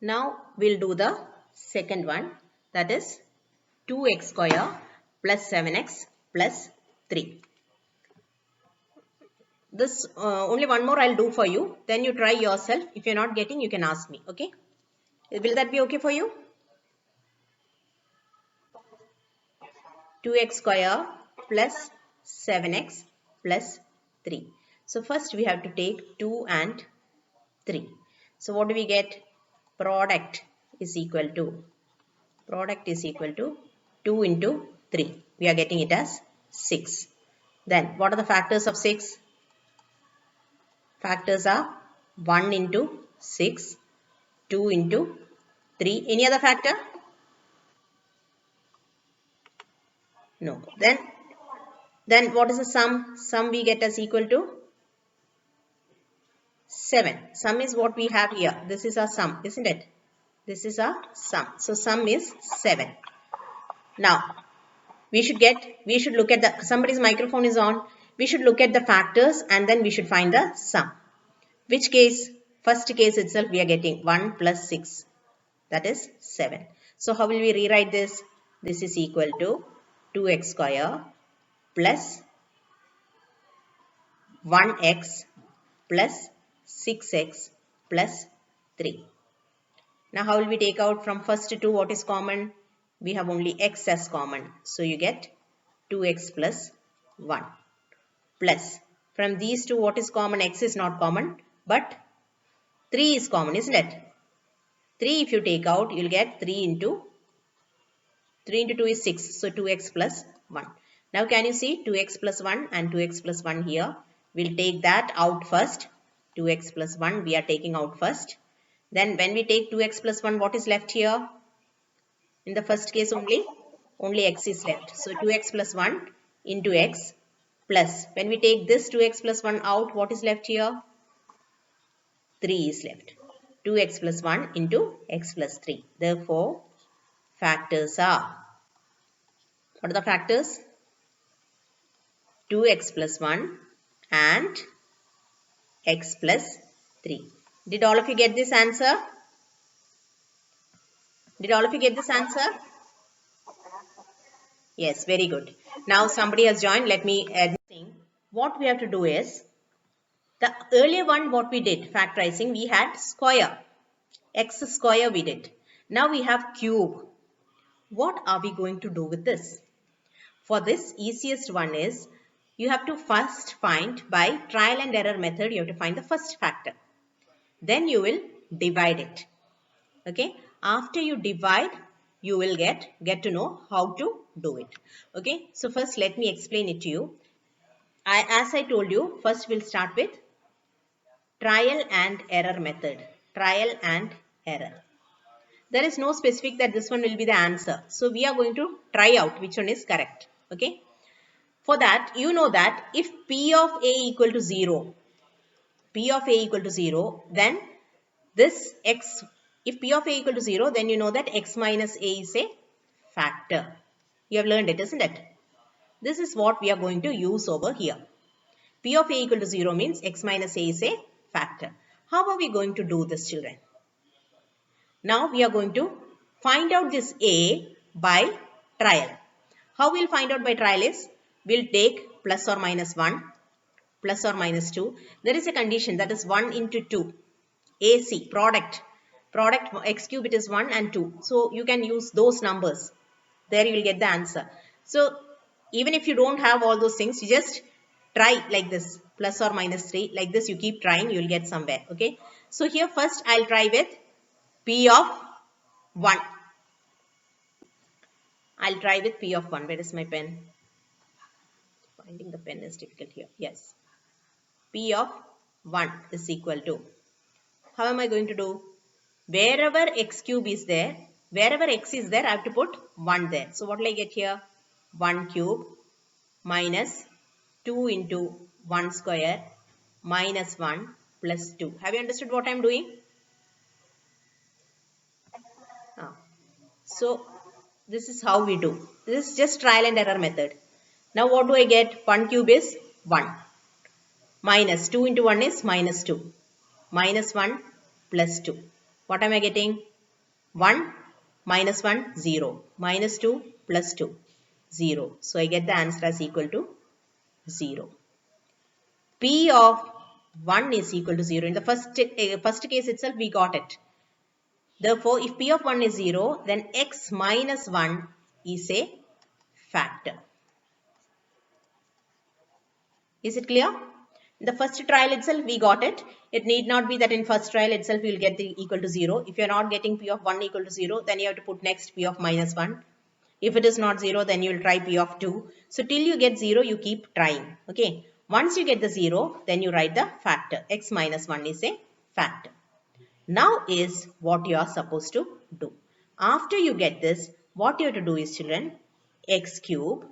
Now we'll do the second one, that is 2x square plus 7x plus 3. This only one more I'll do for you. Then you try yourself. If you're not getting, you can ask me. Okay? Will that be okay for you? 2x square plus 7x plus 3. So first we have to take 2 and 3. So what do we get? Product is equal to 2 into 3. We are getting it as 6. Then what are the factors of 6? Factors are 1 into 6, 2 into 3. Any other factor? No. Then what is the sum? Sum we get as equal to 7. Sum is what we have here. This is our sum, isn't it? This is our sum. So sum is 7. Now we should look at the, somebody's microphone is on. We should look at the factors and then we should find the sum. Which case? First case itself we are getting 1 plus 6. That is 7. So how will we rewrite this? This is equal to 2x square plus 1x plus 6x plus 3. Now how will we take out from first to what is common? We have only x as common. So you get 2x plus 1 plus from these two what is common? X is not common but 3 is common, isn't it? 3 if you take out, you'll get 3 into 2 is 6. So 2x plus 1. Now can you see 2x plus 1 and 2x plus 1 here? We'll take that out first. 2x plus 1 we are taking out first. Then when we take 2x plus 1, what is left here? In the first case only x is left. So 2x plus 1 into x plus, when we take this 2x plus 1 out, what is left here? 3 is left. 2x plus 1 into x plus 3. Therefore, factors are, what are the factors? 2x plus 1 and x plus 3. Did all of you get this answer? Did all of you get this answer? Yes, very good. Now somebody has joined. Let me add. What we have to do is, the earlier one what we did, factorizing, we had square. X square we did. Now we have cube. What are we going to do with this? For this, easiest one is, you have to first find, by trial and error method, you have to find the first factor. Then you will divide it. Okay. After you divide, you will get to know how to do it. Okay. So first let me explain it to you. As I told you, first we'll start with trial and error method. Trial and error. There is no specific that this one will be the answer. So we are going to try out which one is correct. Okay. For that, you know that if P of A equal to 0, then this x, if P of A equal to 0, then you know that x minus A is a factor. You have learned it, isn't it? This is what we are going to use over here. P of A equal to 0 means x minus A is a factor. How are we going to do this, children? Now we are going to find out this A by trial. How we'll find out by trial is, we'll take plus or minus 1, plus or minus 2. There is a condition, that is 1 into 2. AC, product x cube, it is 1 and 2. So you can use those numbers. There you will get the answer. So even if you don't have all those things, you just try like this, plus or minus 3. Like this you keep trying, you will get somewhere. Okay. So here first I'll try with P of 1. I'll try with P of 1. Where is my pen? Finding the pen is difficult here. Yes. P of 1 is equal to, how am I going to do? Wherever x cube is there, wherever x is there, I have to put 1 there. So what will I get here? 1 cube minus 2 into 1 square minus 1 plus 2. Have you understood what I am doing? So this is how we do. This is just trial and error method. Now what do I get? 1 cube is 1. Minus 2 into 1 is minus 2. Minus 1 plus 2. What am I getting? 1 minus 1, 0. Minus 2 plus 2, 0. So I get the answer as equal to 0. P of 1 is equal to 0. In the first case itself, we got it. Therefore, if P of 1 is 0, then x minus 1 is a factor. Is it clear? In the first trial itself, we got it. It need not be that in first trial itself, you will get the equal to 0. If you are not getting P of 1 equal to 0, then you have to put next P of minus 1. If it is not 0, then you will try P of 2. So till you get 0, you keep trying. Okay. Once you get the 0, then you write the factor. X minus 1 is a factor. Now is what you are supposed to do. After you get this, what you have to do is, children, x cube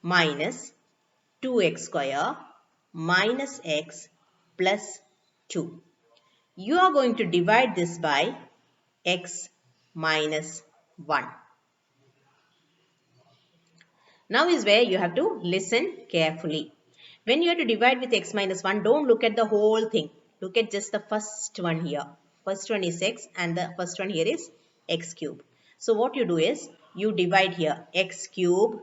minus 2x square minus x plus 2. You are going to divide this by x minus 1. Now is where you have to listen carefully. When you have to divide with x minus 1, don't look at the whole thing. Look at just the first one here. First one is x and the first one here is x cube. So what you do is, you divide here x cube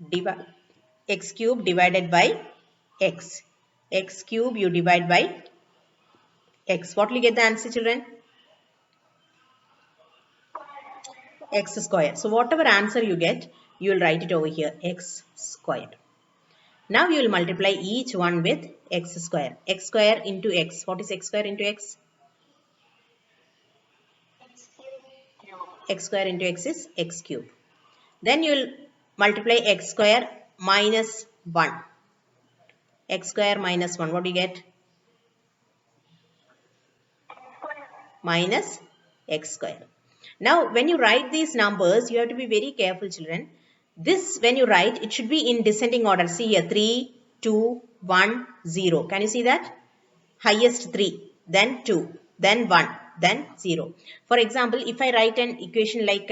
divided by x. X cube you divide by x. What will you get the answer, children? X square. So whatever answer you get, you will write it over here, x square. Now you will multiply each one with x square. X square into x. What is x square into x? X square into x is x cube. Then you will multiply x square minus 1. X square minus 1. What do you get? Minus x square. Now when you write these numbers, you have to be very careful, children. This, when you write, it should be in descending order. See here, 3, 2, 1, 0. Can you see that? Highest 3, then 2, then 1, then 0. For example, if I write an equation like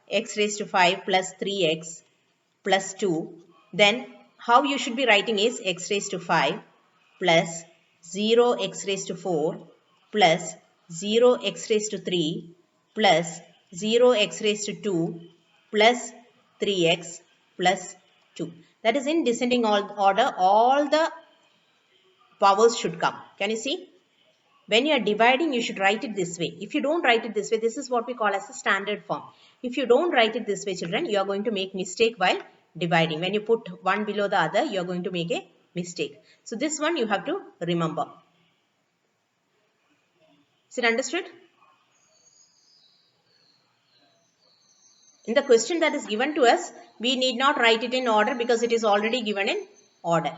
x raised to 5 plus 3x plus 2, then how you should be writing is x raised to 5 plus 0x raised to 4 plus 0x raised to 3 plus 0x raised to 2 plus 3x plus 2. That is in descending order, all the powers should come. Can you see? When you are dividing, you should write it this way. If you don't write it this way, this is what we call as a standard form. If you don't write it this way, children, you are going to make mistake while dividing. When you put one below the other, you are going to make a mistake. So this one you have to remember. Is it understood? In the question that is given to us, we need not write it in order because it is already given in order.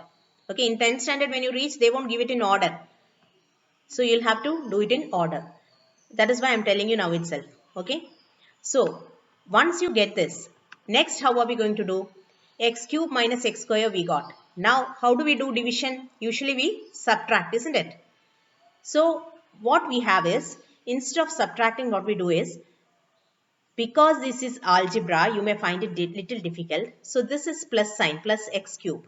Okay, in 10th standard when you reach, they won't give it in order. So you'll have to do it in order. That is why I'm telling you now itself. Okay. So once you get this, next how are we going to do? X cube minus x square we got. Now how do we do division? Usually we subtract, isn't it? So what we have is, instead of subtracting, what we do is, because this is algebra, you may find it little difficult. So this is plus sign, plus x cube.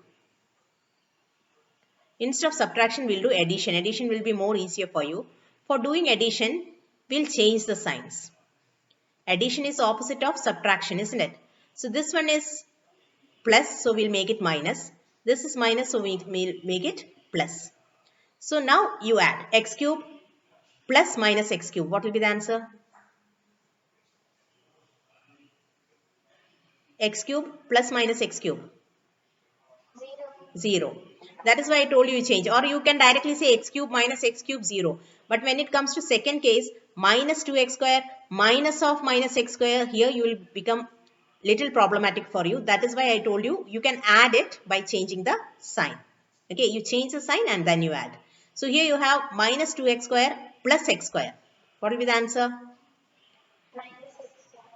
Instead of subtraction, we'll do addition. Addition will be more easier for you. For doing addition, we'll change the signs. Addition is opposite of subtraction, isn't it? So this one is plus, so we'll make it minus. This is minus, so we'll make it plus. So now you add x cube plus minus x cube. What will be the answer? X cube plus minus x cube. 0. That is why I told you change. Or you can directly say x cube minus x cube 0. But when it comes to second case, minus 2x square minus of minus x square, here you will become little problematic for you. That is why I told you, you can add it by changing the sign. Okay, you change the sign and then you add. So here you have minus 2x square plus x square. What will be the answer?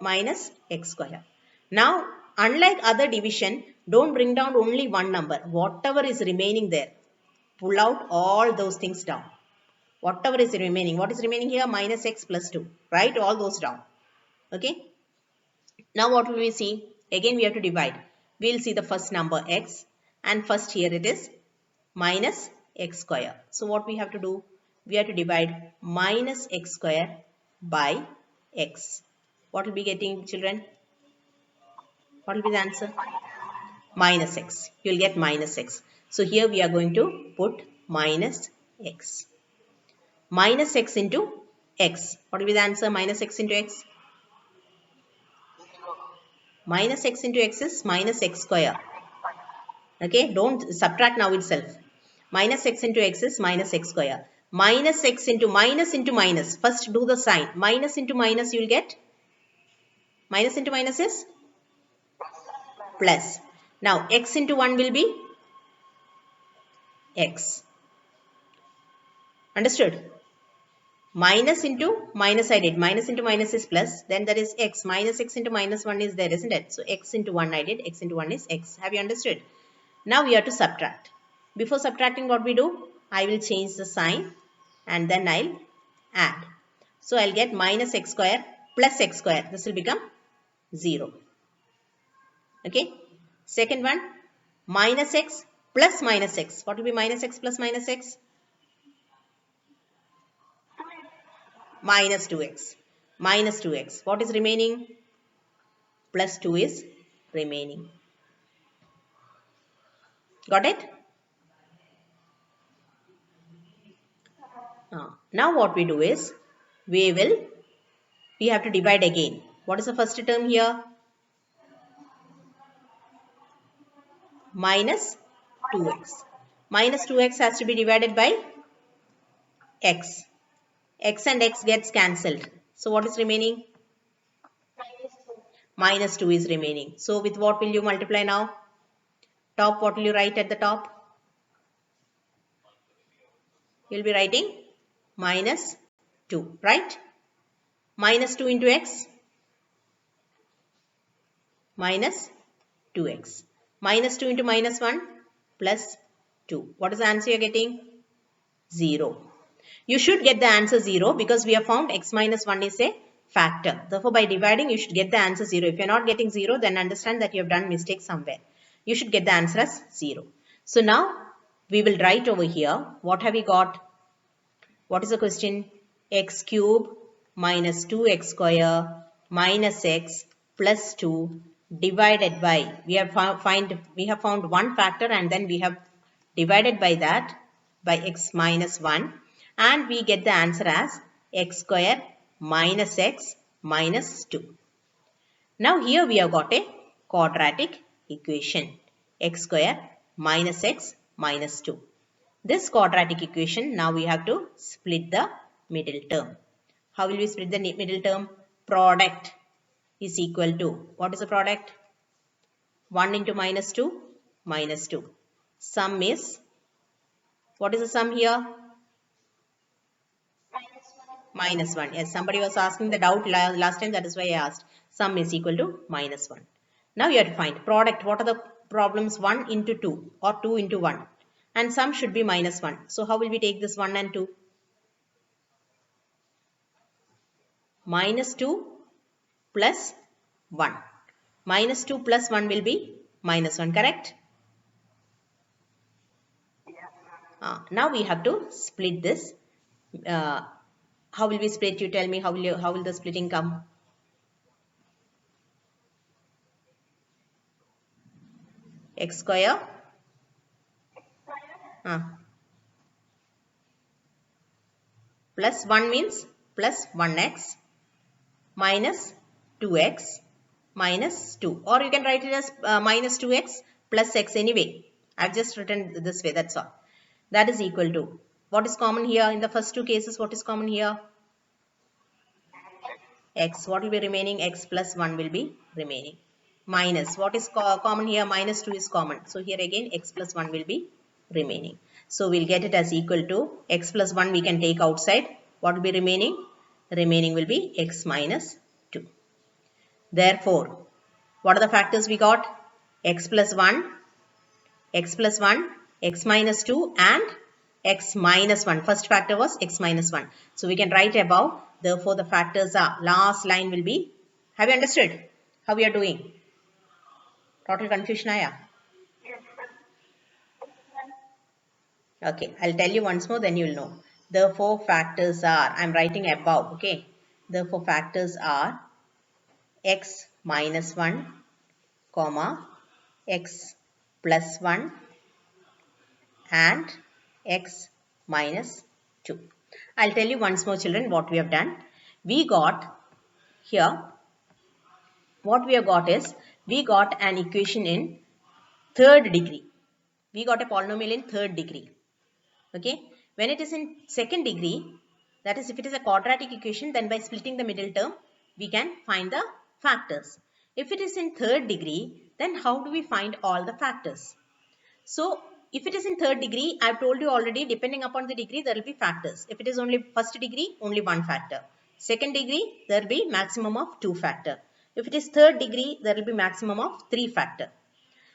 Minus x square. Now, unlike other division, don't bring down only one number. Whatever is remaining there, pull out all those things down. Whatever is remaining. What is remaining here? Minus x plus 2. Write all those down. Okay. Now what will we see? Again we have to divide. We will see the first number x, and first here it is minus x square. So what we have to do? We have to divide minus x square by x. What will be getting, children? What will be the answer? Minus x. You will get minus x. So here we are going to put minus x. Minus x into x. What will be the answer? Minus x into x. Minus x into x is minus x square. Okay, don't subtract now itself. Minus x into x is minus x square. Minus x into minus. First do the sign. Minus into minus you will get. Minus into minus is plus. Now x into 1 will be x. Understood? Minus into minus I did. Minus into minus is plus. Then there is x. Minus x into minus 1 is there, isn't it? So x into 1 I did. X into 1 is x. Have you understood? Now we have to subtract. Before subtracting, what we do? I will change the sign and then I'll add. So I'll get minus x square plus x square. This will become 0. Okay. Second one, minus x plus minus x. What will be minus x plus minus x? Minus 2x. Minus 2x. What is remaining? Plus 2 is remaining. Got it? Now what we do is, we have to divide again. What is the first term here? Minus 2x. Minus 2x has to be divided by x. X and x gets cancelled. So what is remaining? Minus 2 is remaining. So with what will you multiply now? Top, what will you write at the top? You will be writing minus 2, right? Minus 2 into x. Minus 2x. Minus 2 into minus 1 plus 2. What is the answer you are getting? 0. You should get the answer 0 because we have found x minus 1 is a factor. Therefore, by dividing, you should get the answer 0. If you are not getting 0, then understand that you have done mistake somewhere. You should get the answer as 0. So now, we will write over here. What have we got? What is the question? X cube minus 2x square minus x plus 2 divided by, we have found one factor and then we have divided by that by x minus 1 and we get the answer as x square minus x minus 2. Now here we have got a quadratic equation, x square minus x minus 2. This quadratic equation, now we have to split the middle term. How will we split the middle term? Product is equal to, what is the product? 1 into minus 2, minus 2. Sum is, what is the sum here? Minus 1. Yes, somebody was asking the doubt last time, that is why I asked. Sum is equal to minus 1. Now you have to find product. What are the problems? 1 into 2 or 2 into 1. And sum should be minus 1. So how will we take this 1 and 2? Minus 2 plus 1. Minus 2 plus 1 will be minus 1, correct? Now we have to split this. How will we split? You tell me, how will the splitting come? X square plus 1 means plus 1x minus 2x minus 2, or you can write it as minus 2x plus x anyway. I've just written this way, that's all. That is equal to, what is common here in the first two cases? What is common here? X. What will be remaining? X plus 1 will be remaining. Minus, what is common here? Minus 2 is common. So here again x plus 1 will be remaining. So we'll get it as equal to x plus 1 we can take outside. What will be remaining? Remaining will be x minus 2. Therefore, what are the factors we got? X plus 1, x plus 1, x minus 2 and x minus 1. First factor was x minus 1. So we can write above. Therefore, the factors are, last line will be, have you understood how we are doing? Total confusion aaya? Okay, I'll tell you once more, then you'll know. The four factors are, I'm writing above, okay. Therefore, factors are x minus 1, comma, x plus 1 and x minus 2. I'll tell you once more, children, what we have done. We got here, what we have got is, we got an equation in third degree. We got a polynomial in third degree. Okay. When it is in second degree, that is if it is a quadratic equation, then by splitting the middle term, we can find the factors. If it is in third degree, then how do we find all the factors? So if it is in third degree, I have told you already, depending upon the degree, there will be factors. If it is only first degree, only one factor. Second degree, there will be maximum of 2 factor. If it is third degree, there will be maximum of 3 factor.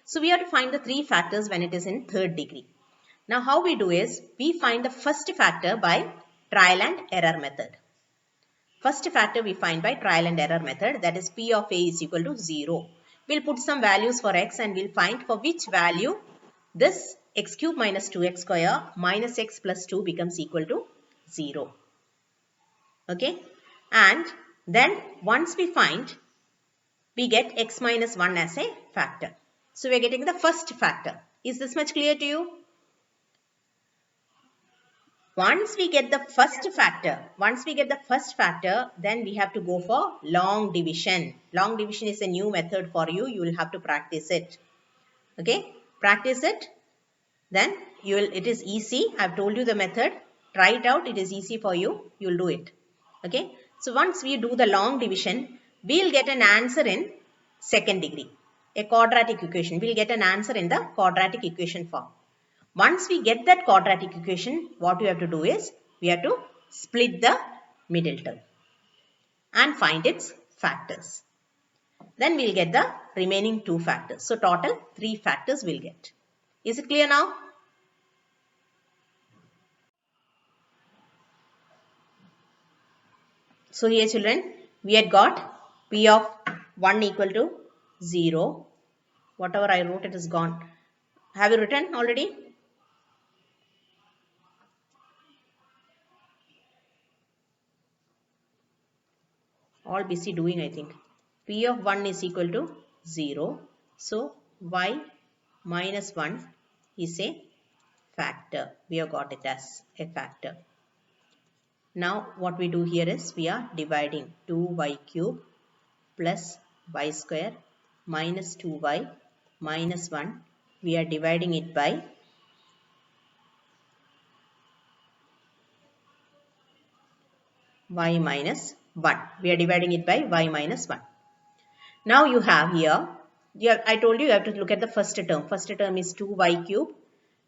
So we have to find the 3 factors when it is in third degree. Now how we do is, we find the first factor by trial and error method. First factor we find by trial and error method, that is P of A is equal to 0. We'll put some values for x and we'll find for which value this x cube minus 2x square minus x plus 2 becomes equal to 0. Okay. And then once we find, we get x minus 1 as a factor. So we are getting the first factor. Is this much clear to you? Once we get the first factor, then we have to go for long division. Long division is a new method for you. You will have to practice it. Okay, practice it. Then it is easy. I have told you the method. Try it out. It is easy for you. You will do it. Okay. So once we do the long division, we will get an answer in second degree. A quadratic equation. We will get an answer in the quadratic equation form. Once we get that quadratic equation, what we have to do is, we have to split the middle term and find its factors. Then we will get the remaining 2 factors. So total 3 factors we'll get. Is it clear now? So here children, we had got P of 1 equal to 0. Whatever I wrote, it is gone. Have you written already? All busy doing, I think. P of 1 is equal to 0. So y minus 1 is a factor. We have got it as a factor. Now what we do here is, we are dividing 2y cube plus y square minus 2y minus 1. We are dividing it by y minus 1. We are dividing it by y minus 1. Now you have here, I told you have to look at the first term. First term is 2y cube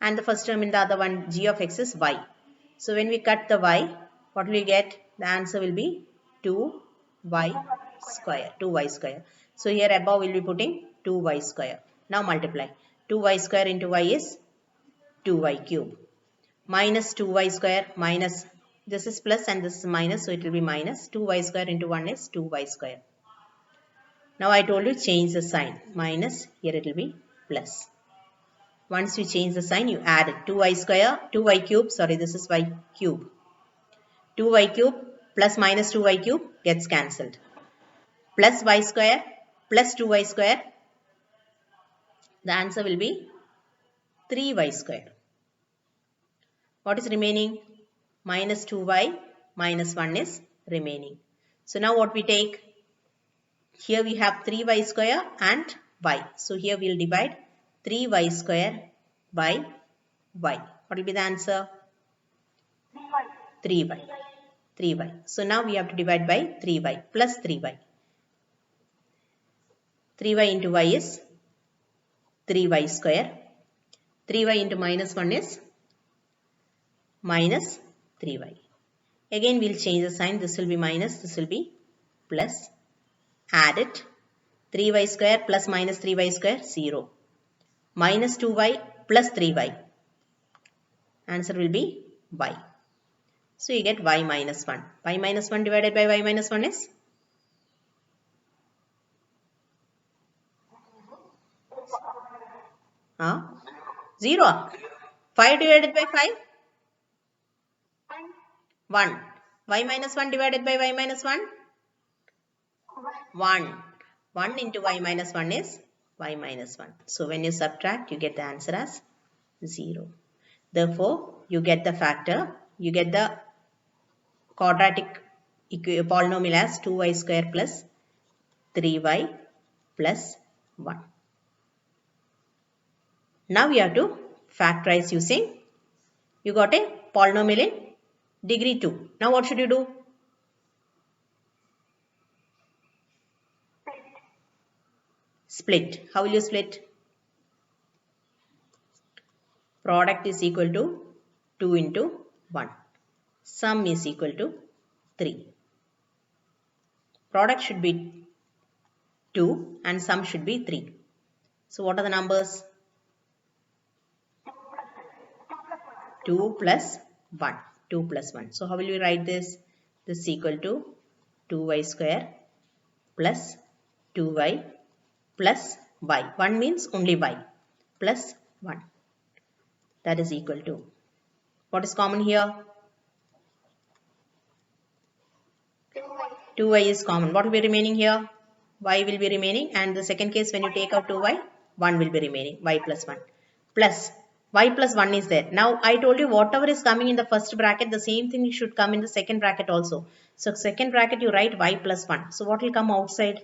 and the first term in the other one, g of x, is y. So when we cut the y, what will we get? The answer will be 2y square. 2y square. So here above we will be putting 2y square. Now multiply. 2y square into y is 2y cube. Minus 2y square minus, this is plus and this is minus, so it will be minus. 2y square into 1 is 2y square. Now I told you change the sign. Minus, here it will be plus. Once you change the sign, you add it. 2y square, 2y cube, sorry, this is y cube. 2y cube plus minus 2y cube gets cancelled. Plus y square plus 2y square. The answer will be 3y square. What is remaining? Minus 2y minus 1 is remaining. So now what we take? Here we have 3y square and y. So here we will divide 3y square by y. What will be the answer? 3y. 3y. So now we have to divide by 3y plus 3y. 3y into y is 3y square. 3y into minus 1 is minus 3y. Again we will change the sign. This will be minus, this will be plus. Add it. 3y square plus minus 3y square, 0. Minus 2y plus 3y. Answer will be y. So you get y minus 1. Y minus 1 divided by y minus 1 is? Huh? 0. 5 divided by 5? 1. Y minus 1 divided by Y minus 1? 1. 1 into Y minus 1 is Y minus 1. So when you subtract, you get the answer as 0. Therefore, you get the factor, you get the quadratic polynomial as 2y square plus 3y plus 1. Now you have to factorize using, you got a polynomial in degree 2. Now what should you do? Split. How will you split? Product is equal to 2 into 1. Sum is equal to 3. Product should be 2 and sum should be 3. So what are the numbers? 2 plus 1. 2 plus 1. So how will we write this? This is equal to 2y square plus 2y plus y. 1 means only y plus 1. That is equal to, what is common here? 2y is common. What will be remaining here? Y will be remaining, and the second case when you take out 2y, 1 will be remaining, y plus 1. Plus y plus 1 is there. Now I told you whatever is coming in the first bracket, the same thing should come in the second bracket also. So second bracket you write y plus 1. So what will come outside?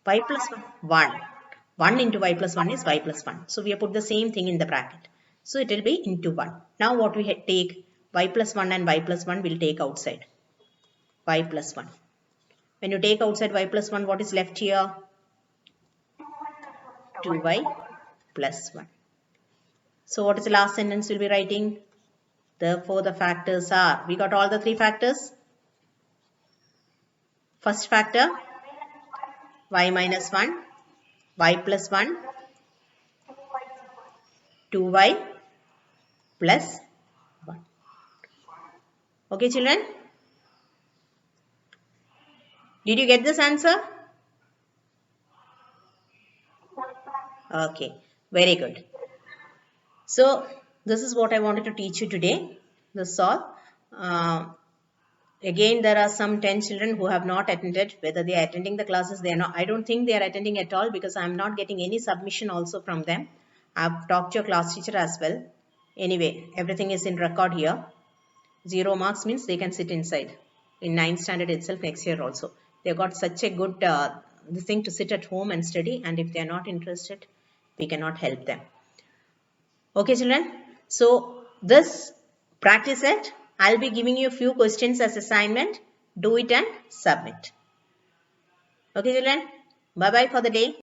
Y plus 1. 1. 1 into y plus 1 is y plus 1. So we have put the same thing in the bracket. So it will be into 1. Now what we take? Y plus 1 and y plus 1 will take outside. Y plus 1. When you take outside y plus 1, what is left here? 2y plus 1. So what is the last sentence we'll be writing? Therefore the factors are, we got all the three factors. First factor, y minus 1, y plus 1, 2y plus 1. Okay children? Did you get this answer? Okay, very good. So this is what I wanted to teach you today. This is all. Again, there are some 10 children who have not attended. Whether they are attending the classes, they are not. I don't think they are attending at all because I am not getting any submission also from them. I have talked to your class teacher as well. Anyway, everything is in record here. 0 marks means they can sit inside in 9th standard itself next year also. They have got such a good thing to sit at home and study, and if they are not interested, we cannot help them. Okay children, so this practice set, I'll be giving you a few questions as assignment. Do it and submit. Okay children, bye bye for the day.